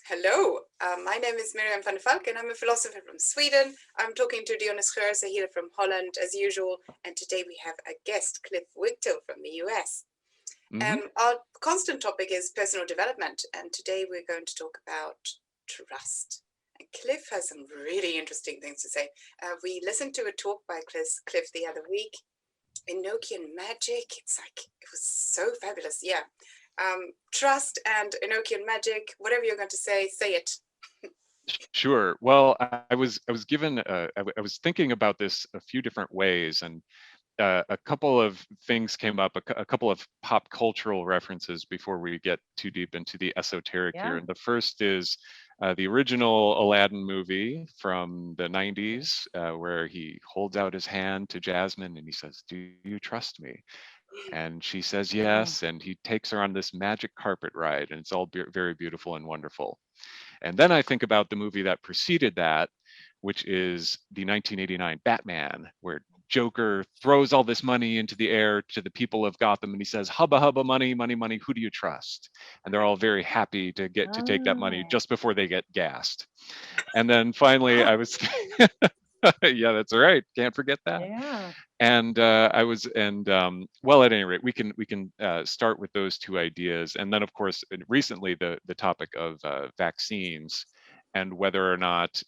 Hello, my name is Miriam van der Valk and I'm a philosopher from Sweden. I'm talking to Dyonne here from Holland as usual, and today we have a guest, Cliff Wigtill from the US. Hmm. Our constant topic is personal development, and today we're going to talk about trust. And Cliff has some really interesting things to say. We listened to a talk by Cliff the other week, Enochian magic. It was so fabulous. Yeah. Trust and Enochian magic, whatever you're going to say it. Sure. Well, I was given I was thinking about this a few different ways, and a couple of things came up, a couple of pop cultural references before we get too deep into the esoteric here. Yeah. And the first is the original Aladdin movie from the 90s, where he holds out his hand to Jasmine and he says, "Do you trust me?" And she says Oh. yes, and he takes her on this magic carpet ride, and it's all very beautiful and wonderful. And then I think about the movie that preceded that, which is the 1989 Batman, where Joker throws all this money into the air to the people of Gotham, and he says, "Hubba hubba, money, money, money. Who do you trust?" And they're all very happy to get to take that money Oh. just before they get gassed. And then finally, I was, yeah, that's right. Can't forget that. Yeah. And I was, and well, at any rate, we can start with those two ideas, and then of course, recently the topic of vaccines and whether or not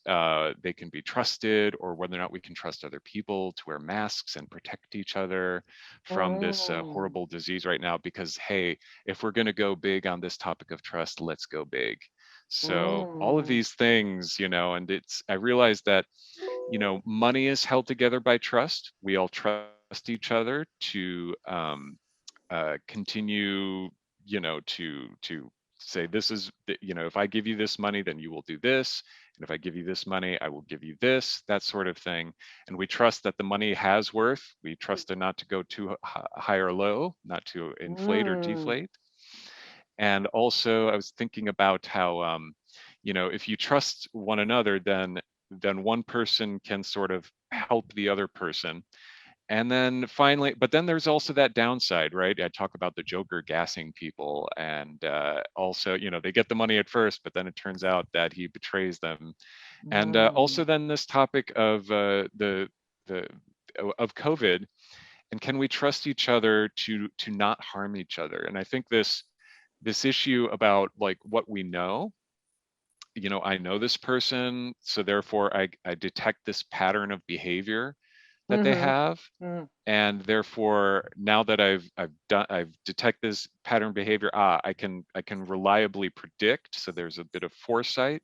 they can be trusted, or whether or not we can trust other people to wear masks and protect each other from this Mm. horrible disease right now. Because hey, if we're going to go big on this topic of trust, let's go big. So all of Mm. these things, and I realized that money is held together by trust. We all trust each other to continue, to say this is, if I give you this money, then you will do this. And if I give you this money, I will give you this, that sort of thing. And we trust that the money has worth. We trust it not to go too high or low, not to inflate or Mm. deflate. And also, I was thinking about how, if you trust one another, then one person can sort of help the other person. And then finally, but then there's also that downside, right? I talk about the Joker gassing people, and also, they get the money at first, but then it turns out that he betrays them. And also, Mm. then this topic of the of COVID, and can we trust each other to not harm each other? And I think this issue about like what we know, I know this person, so therefore I detect this pattern of behavior that they Mm-hmm. have, Mm. and therefore now that I've detected this pattern behavior, I can reliably predict, so there's a bit of foresight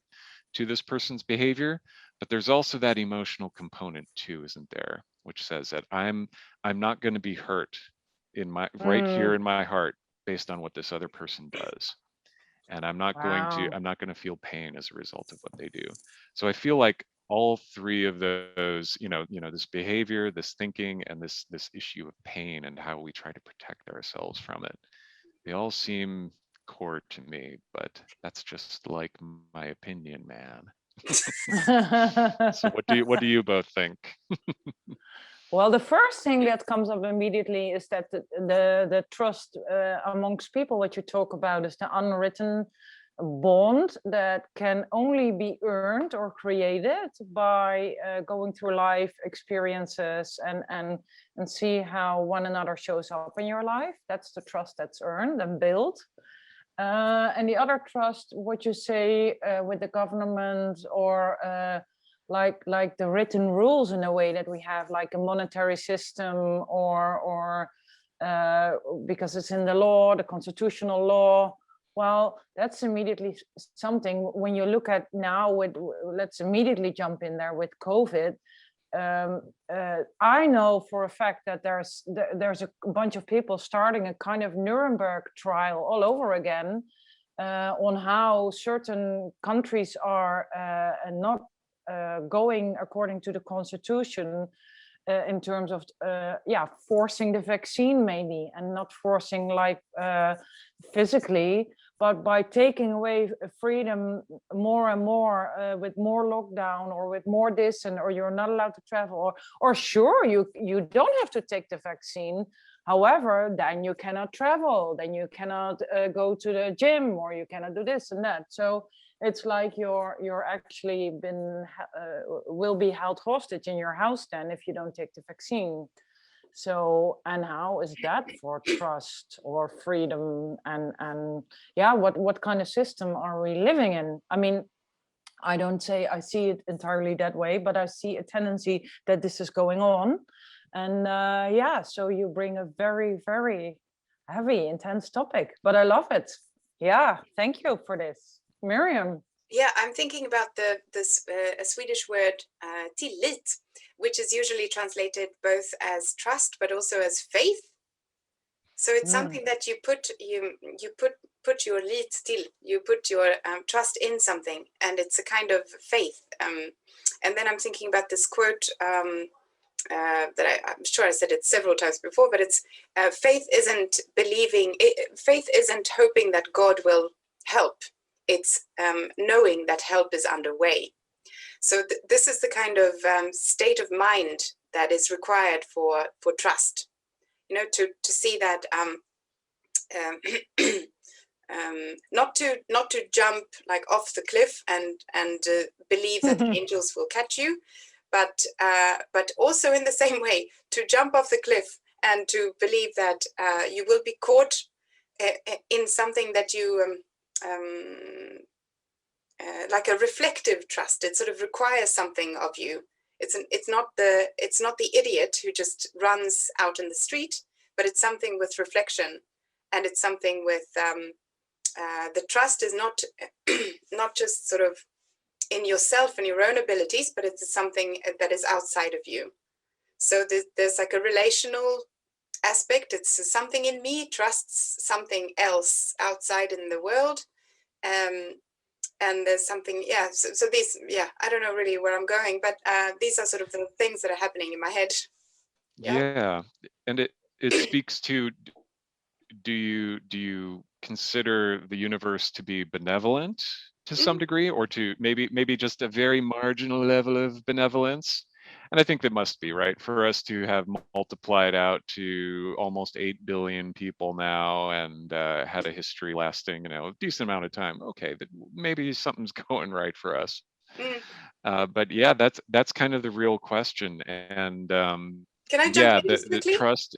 to this person's behavior. But there's also that emotional component too, isn't there, which says that I'm not going to be hurt in my right here Mm. in my heart based on what this other person does, and Wow. I'm not going to feel pain as a result of what they do. So I feel like all three of those, this behavior, this thinking, and this issue of pain and how we try to protect ourselves from it, they all seem core to me. But that's just like my opinion, man. So what do you both think? Well, the first thing that comes up immediately is that the trust amongst people, what you talk about, is the unwritten bond that can only be earned or created by going through life experiences and see how one another shows up in your life. That's the trust that's earned and built. And the other trust, what you say with the government, or like the written rules in a way that we have, like a monetary system, or because it's in the law, the constitutional law. Well, that's immediately something. When you look at now, with let's immediately jump in there with COVID. I know for a fact that there's a bunch of people starting a kind of Nuremberg trial all over again, on how certain countries are not going according to the constitution, in terms of forcing the vaccine maybe, and not forcing like physically, but by taking away freedom more and more, with more lockdown, or with more this, and or you're not allowed to travel, or sure, you don't have to take the vaccine. However, then you cannot travel, then you cannot go to the gym, or you cannot do this and that. So It's like you're actually will be held hostage in your house then if you don't take the vaccine. So, and how is that for trust or freedom? And yeah, what kind of system are we living in? I mean, I don't say I see it entirely that way, but I see a tendency that this is going on. And yeah, so you bring a very, very heavy, intense topic, but I love it. Yeah, thank you for this, Miriam. Yeah, I'm thinking about this a Swedish word, tillit, which is usually translated both as trust but also as faith. So it's something that you put your lit till, you put your trust in something, and it's a kind of faith. And then I'm thinking about this quote that I'm sure I said it several times before, but it's faith isn't believing, faith isn't hoping that God will help. It's knowing that help is underway. So this is the kind of state of mind that is required for trust. You know, to see that not to jump like off the cliff and believe that the angels will catch you, but also in the same way to jump off the cliff and to believe that you will be caught in something that you like a reflective trust. It sort of requires something of you. It's not the idiot who just runs out in the street, but it's something with reflection, and it's something with the trust is not not just sort of in yourself and your own abilities, but it's something that is outside of you. So there's like a relational aspect. It's something in me trusts something else outside in the world. And there's something, yeah, so these, yeah, I don't know really where I'm going, but these are sort of the things that are happening in my head. Yeah, and it speaks to, do you consider the universe to be benevolent to some degree, or to maybe just a very marginal level of benevolence? And I think that must be right for us to have multiplied out to almost 8 billion people now, and had a history lasting, a decent amount of time. Okay, that maybe something's going right for us. But yeah, that's kind of the real question. And Can I jump yeah, in just the quickly? trust.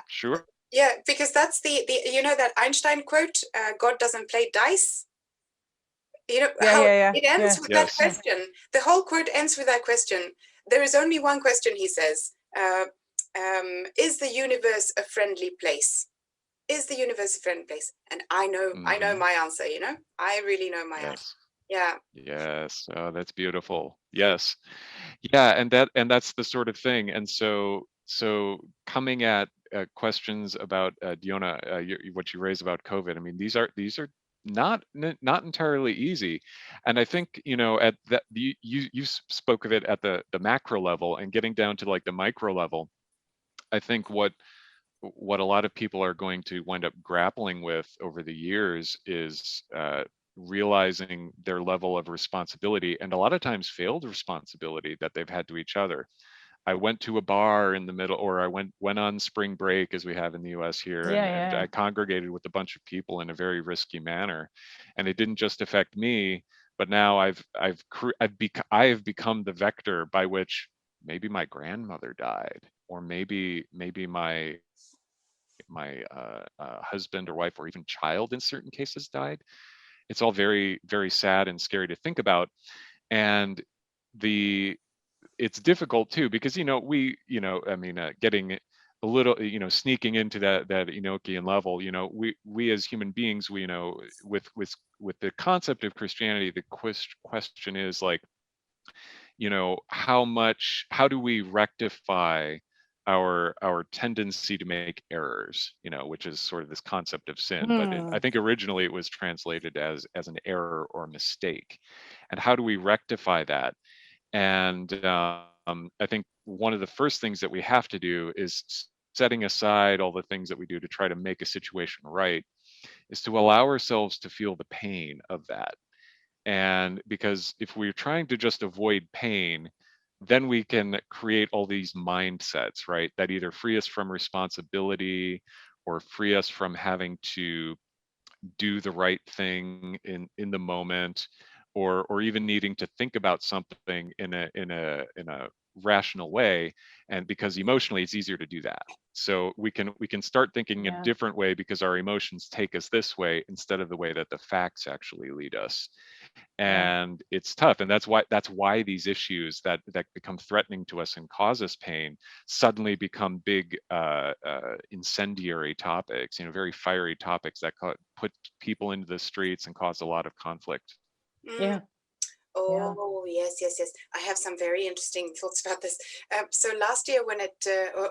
Sure. Yeah, because that's the you know that Einstein quote, God doesn't play dice. You know how it ends with that question. The whole quote ends with that question. There is only one question, he says. Is the universe a friendly place? Is the universe a friendly place? And I know my answer, I really know my answer. Yeah. Yes. Oh, that's beautiful. Yes. Yeah, and that's the sort of thing. And so coming at questions about Dyonne, what you raised about COVID. I mean, these are not entirely easy. And I think, at that, you spoke of it at the macro level, and getting down to like the micro level. I think what a lot of people are going to wind up grappling with over the years is realizing their level of responsibility, and a lot of times failed responsibility, that they've had to each other. I went to a bar in the middle, or I went on spring break, as we have in the US here, and I congregated with a bunch of people in a very risky manner. And it didn't just affect me, but now I have become the vector by which maybe my grandmother died, or maybe my husband or wife or even child in certain cases died. It's all very, very sad and scary to think about. And it's difficult too, because getting a little, sneaking into that Enochian level, we as human beings, with the concept of Christianity, the question is like, how do we rectify our tendency to make errors, which is sort of this concept of sin. But I think originally it was translated as an error or mistake. And how do we rectify that? And I think one of the first things that we have to do is, setting aside all the things that we do to try to make a situation right, is to allow ourselves to feel the pain of that. And because if we're trying to just avoid pain, then we can create all these mindsets, right, that either free us from responsibility, or free us from having to do the right thing in the moment, or even needing to think about something in a rational way, and because emotionally it's easier to do that. So we can start thinking in a Yeah. different way because our emotions take us this way instead of the way that the facts actually lead us. Yeah. And it's tough, and that's why these issues that become threatening to us and cause us pain suddenly become big incendiary topics, very fiery topics that put people into the streets and cause a lot of conflict. Mm. Yeah. Yeah. Oh, yes, yes, yes. I have some very interesting thoughts about this. So last year, when it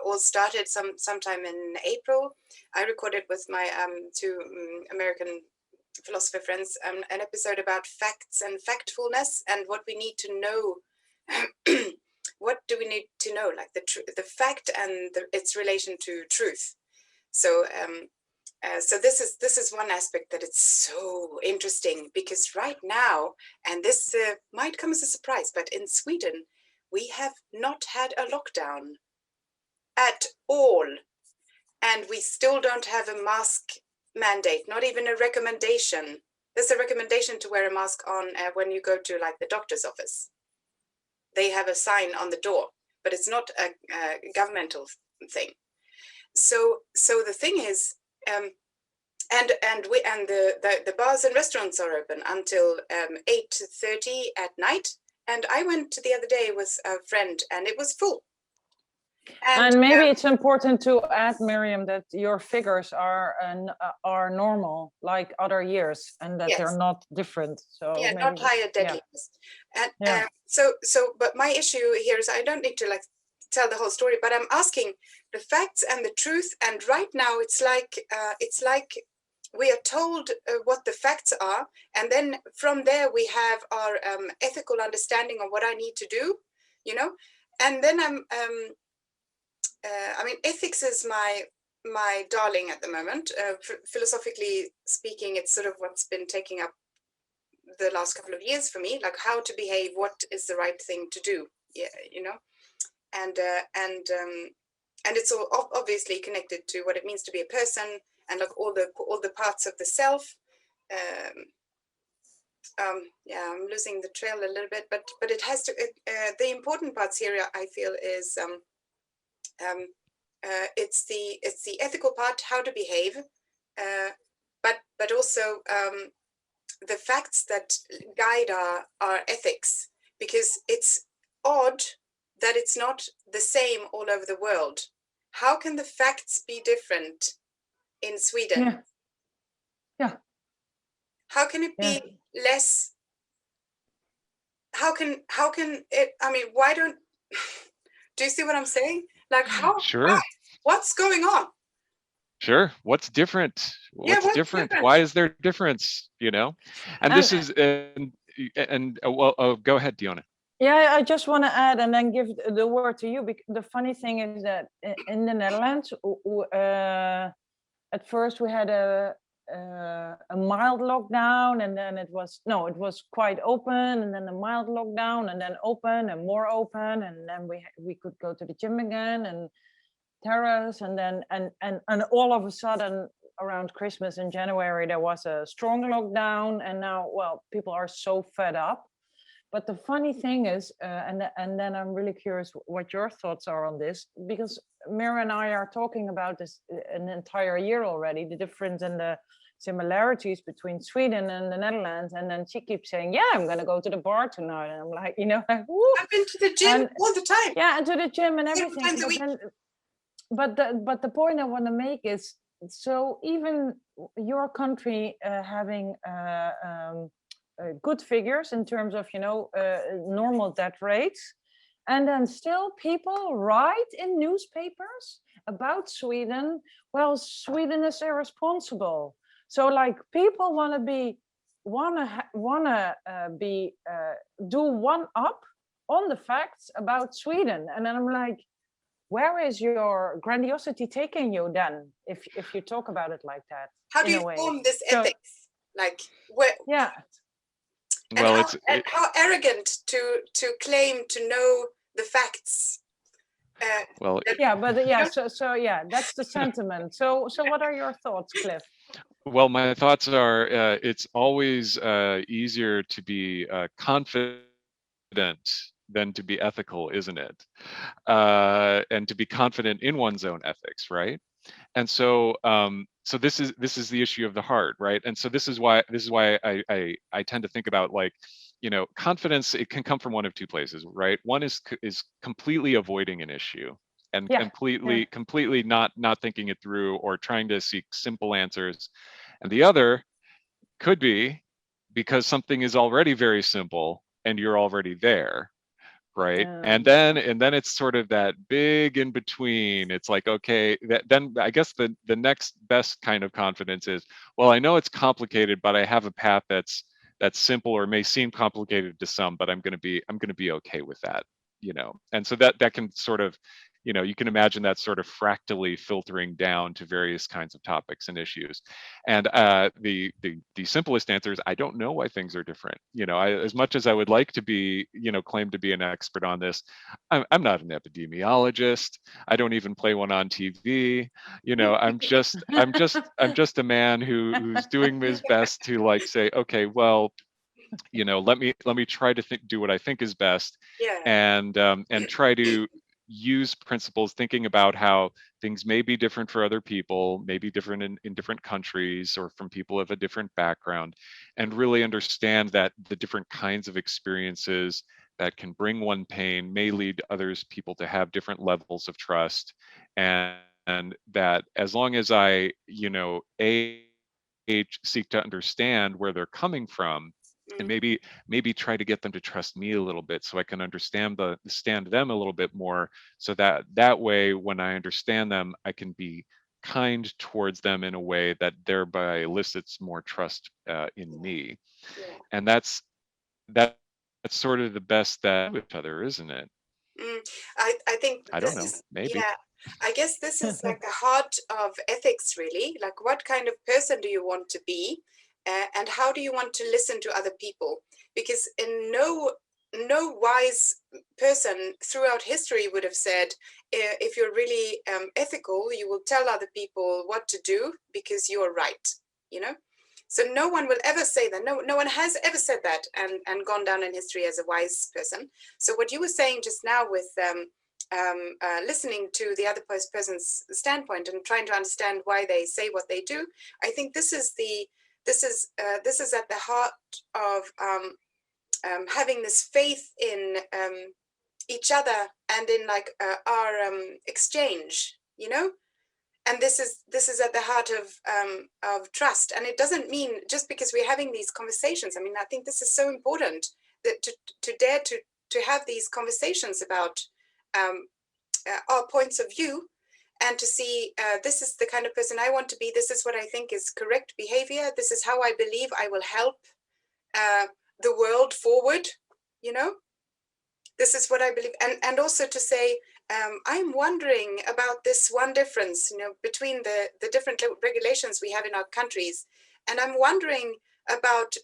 all started, sometime in April, I recorded with my two American philosopher friends an episode about facts and factfulness and what we need to know. What do we need to know, like the fact and its relation to truth? So so this is one aspect that it's so interesting, because right now, and this might come as a surprise, but in Sweden we have not had a lockdown at all, and we still don't have a mask mandate, not even a recommendation. There's a recommendation to wear a mask on when you go to like the doctor's office. They have a sign on the door, but it's not a governmental thing. So the thing is, and the bars and restaurants are open until 8:30 at night. And I went the other day with a friend, and it was full. And maybe it's important to add, Miriam, that your figures are normal like other years, and that yes, they're not different. So yeah, maybe, not higher deadliness. And Yeah. but my issue here is I don't need to like tell the whole story, but I'm asking the facts and the truth. And right now it's like we are told what the facts are, and then from there we have our ethical understanding of what I need to do, and then I mean, ethics is my darling at the moment. Philosophically speaking, it's sort of what's been taking up the last couple of years for me, like how to behave, what is the right thing to do, yeah, and it's all obviously connected to what it means to be a person, and like all the parts of the self. Yeah, I'm losing the trail a little bit, but it has to. The important parts here, I feel, is it's the ethical part, how to behave, but also the facts that guide our ethics, because it's odd that it's not the same all over the world. How can the facts be different in Sweden? Yeah. Yeah. How can it be less? How can it? I mean, why don't? Do you see what I'm saying? Like, how? Sure. What's going on? Sure. What's different? What's what's different? different? Why is there a difference? And this is well, go ahead, Dyonne. Yeah, I just want to add and then give the word to you. Because the funny thing is that in the Netherlands, at first we had a mild lockdown, and then it was quite open, and then a mild lockdown, and then open and more open, and then we could go to the gym again and terrace, and then and all of a sudden around Christmas in January there was a strong lockdown, and now, well, people are so fed up. But the funny thing is, and then I'm really curious what your thoughts are on this, because Mira and I are talking about this an entire year already, the difference and the similarities between Sweden and the Netherlands. And then she keeps saying, yeah, I'm going to go to the bar tonight. And I'm like, like, woo. I've been to the gym all the time. Yeah, and to the gym and Several everything. times a week. But the point I want to make is, so even your country having good figures in terms of normal death rates, and then still people write in newspapers about Sweden. Well, Sweden is irresponsible. So like people want to do one up on the facts about Sweden, and then I'm like, where is your grandiosity taking you then, if you talk about it like that? How do you form this ethics? Like where? Yeah. And well, how arrogant to claim to know the facts. Well, yeah, but yeah, so yeah, that's the sentiment. So what are your thoughts, Cliff? Well, my thoughts are it's always easier to be confident than to be ethical, isn't it? And to be confident in one's own ethics, right? And so so this is the issue of the heart, right? And so this is why I tend to think about, like, confidence. It can come from one of two places, right? One is completely avoiding an issue and Yeah, yeah, completely not thinking it through or trying to seek simple answers, and the other could be because something is already very simple and you're already there, right? yeah, And then it's sort of that big in between. It's like, okay, then I guess the next best kind of confidence is, well, I know it's complicated, but I have a path that's simple, or may seem complicated to some, but I'm going to be okay with that, and so that can sort of, you can imagine that sort of fractally filtering down to various kinds of topics and issues. And the simplest answer is, I don't know why things are different. As much as I would like to be, claim to be an expert on this, I'm not an epidemiologist. I don't even play one on TV. I'm just a man who's doing his best to, like, say, okay, well, let me try to do what I think is best, Yeah. and try to use principles, thinking about how things may be different for other people, may be different in different countries, or from people of a different background, and really understand that the different kinds of experiences that can bring one pain may lead others people to have different levels of trust, and that as long as I, seek to understand where they're coming from, and Mm, maybe try to get them to trust me a little bit, so I can understand them a little bit more, so that way, when I understand them, I can be kind towards them in a way that thereby elicits more trust in yeah. me. Yeah. And that's sort of the best that each other, isn't it? Mm, I think I don't this know, is, maybe. yeah, I guess this is like the heart of ethics, really. Like, what kind of person do you want to be, and how do you want to listen to other people? Because no wise person throughout history would have said, if you're really ethical, you will tell other people what to do because you're right, you know? So no one will ever say that. No one has ever said that and gone down in history as a wise person. So what you were saying just now with listening to the other person's standpoint and trying to understand why they say what they do, I think this is at the heart of having this faith in each other and in, like, our exchange, and this is at the heart of trust. And it doesn't mean just because we're having these conversations. I mean, I think this is so important, that to dare to have these conversations about um, our points of view, and to see, this is the kind of person I want to be, this is what I think is correct behavior, this is how I believe I will help uh, the world forward, you know this is what I believe. And also to say, I'm wondering about this one difference, between the different regulations we have in our countries. And I'm wondering about,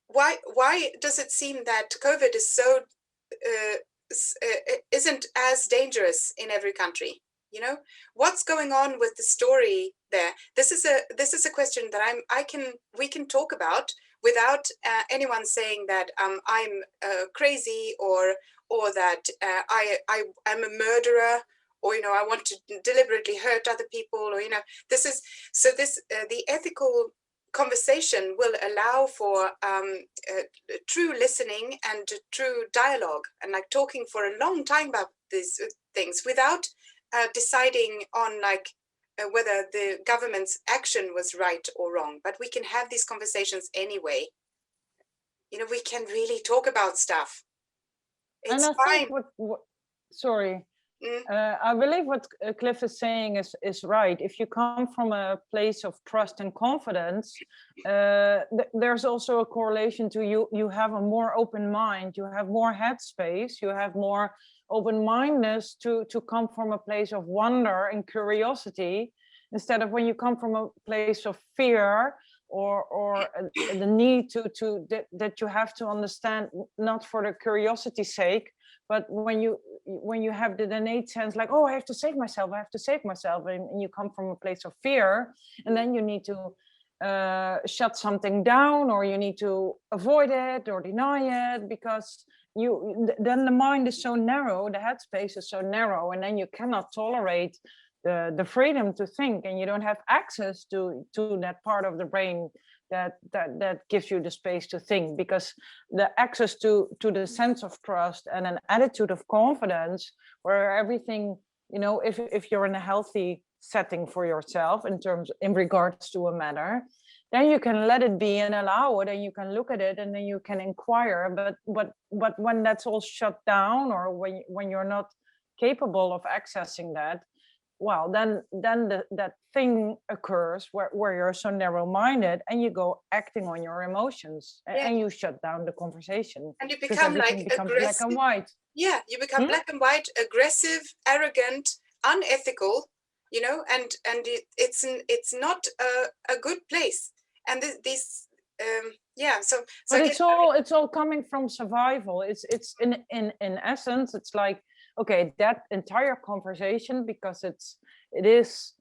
why does it seem that COVID is so isn't as dangerous in every country? What's going on with the story there? This is a question that we can talk about without anyone saying that I'm crazy, or that I'm a murderer, or I want to deliberately hurt other people, or this is so this the ethical conversation will allow for true listening and true dialogue, and, like, talking for a long time about these things without deciding on, like, whether the government's action was right or wrong. But we can have these conversations anyway. We can really talk about stuff. and It's I think fine. sorry, Mm, I believe what Cliff is saying is right. If you come from a place of trust and confidence, there's also a correlation to you have a more open mind, you have more headspace, you have more open-mindedness to come from a place of wonder and curiosity, instead of when you come from a place of fear or the need to that you have to understand, not for the curiosity's sake, but when you have the innate sense like, oh, I have to save myself, and you come from a place of fear, and then you need to shut something down, or you need to avoid it or deny it, because then the mind is so narrow, the headspace is so narrow, and then you cannot tolerate the freedom to think, and you don't have access to that part of the brain that gives you the space to think, because the access to the sense of trust and an attitude of confidence, where everything, if you're in a healthy setting for yourself in regards to a matter, then you can let it be and allow it, and you can look at it, and then you can inquire. But when that's all shut down, or when you're not capable of accessing that, well, then that thing occurs where you're so narrow-minded, and you go acting on your emotions, and you shut down the conversation, and you because become everything like becomes aggressive. black and white. Yeah, you become black and white, aggressive, arrogant, unethical, and it's not a good place. And this so But again, it's all coming from survival. It's in essence, it's like, okay, that entire conversation, because it is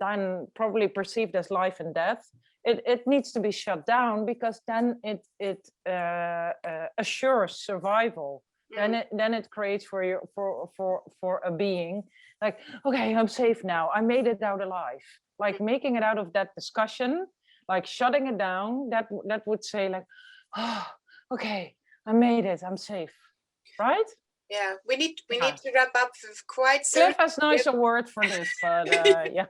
then probably perceived as life and death, it needs to be shut down, because then it assures survival. Then it creates for a being like, okay, I'm safe now, I made it out alive. Like making it out of that discussion, like shutting it down, that would say like, oh, okay, I made it, I'm safe, right? Yeah, we need to wrap up quite soon. Cliff has nicer word for this, but yeah.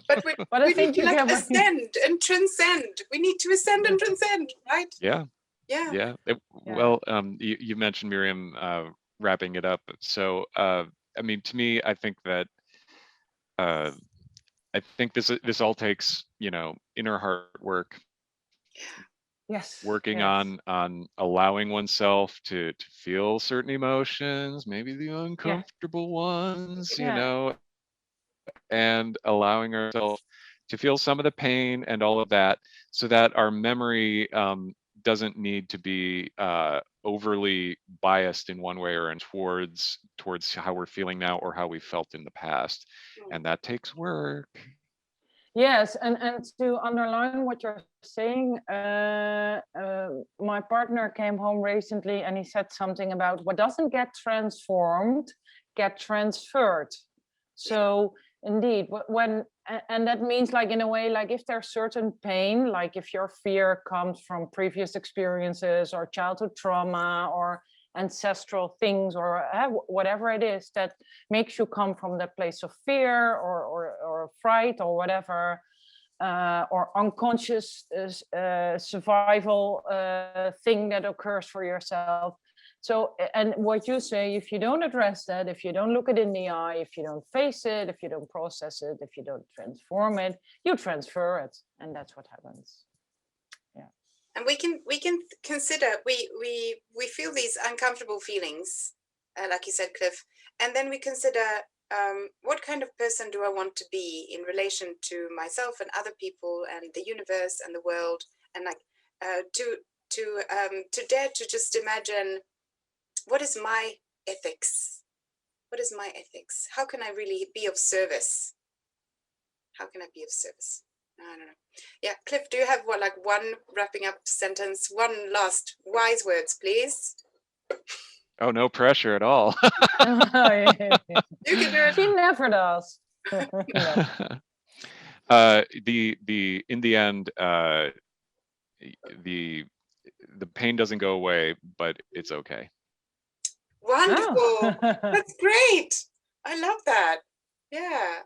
But I we think need to you like get ascend and transcend. We need to ascend and transcend, right? Yeah. Well, you mentioned, Miriam, wrapping it up. So, I mean, to me, I think that this all takes, inner heart work. Yes. Working on allowing oneself to feel certain emotions, maybe the uncomfortable ones, and allowing ourselves to feel some of the pain and all of that, so that our memory doesn't need to be overly biased in one way or in towards how we're feeling now or how we felt in the past. And that takes work. Yes, and to underline what you're saying, my partner came home recently, and he said something about what doesn't get transformed, get transferred. So indeed, and that means, like, in a way, like if there's certain pain, like if your fear comes from previous experiences or childhood trauma or ancestral things, or whatever it is that makes you come from that place of fear or fright or whatever, or unconscious survival thing that occurs for yourself. So, and what you say, if you don't address that, if you don't look it in the eye, if you don't face it, if you don't process it, if you don't transform it, you transfer it, and that's what happens. And we can consider, we feel these uncomfortable feelings, like you said, Cliff, and then we consider what kind of person do I want to be in relation to myself and other people and the universe and the world, and like to dare to just imagine, what is my ethics? What is my ethics? How can I really be of service? How can I be of service? I don't know. Yeah, Cliff, do you have one wrapping up sentence? One last wise words, please. Oh, no pressure at all. You can do it. She never does. In the end, the pain doesn't go away, but it's okay. Wonderful. That's great. I love that. Yeah.